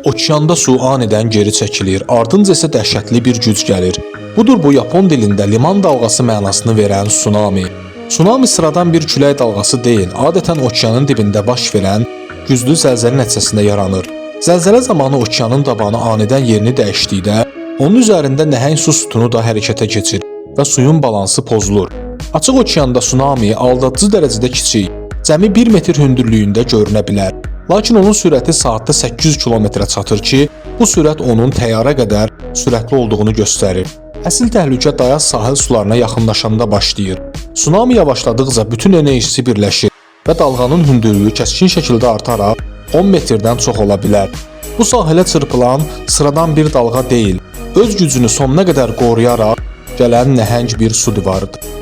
Okeanda su anidən geri çəkilir, ardınca isə dəhşətli bir güc gəlir. Budur bu Yapon dilində liman dalğası mənasını verən tsunami. Tsunami sıradan bir külək dalğası deyil, adətən okeanın dibində baş verən güclü zəlzələ nəticəsində yaranır. Zəlzələ zamanı okeanın tabanı anidən yerini dəyişdikdə, onun üzərində nəhəng su sütunu da hərəkətə keçir və suyun balansı pozulur. Açıq okeanda tsunami aldadıcı dərəcədə kiçik, cəmi 1 metr hündürlüyündə görünə bilər. Lakin onun sürəti saatda 800 kilometrə çatır ki, bu sürət onun təyyarə qədər sürətli olduğunu göstərir. Əsl təhlükə dayaz sahil sularına yaxınlaşanda başlayır. Tsunami yavaşladıqca bütün enerjisi birləşir və dalğanın hündürlüyü kəskin şəkildə artaraq 10 metrdən çox ola bilər. Bu sahilə çırpılan sıradan bir dalğa deyil, öz gücünü sonuna qədər qoruyaraq gələn nəhəng bir su divarıdır.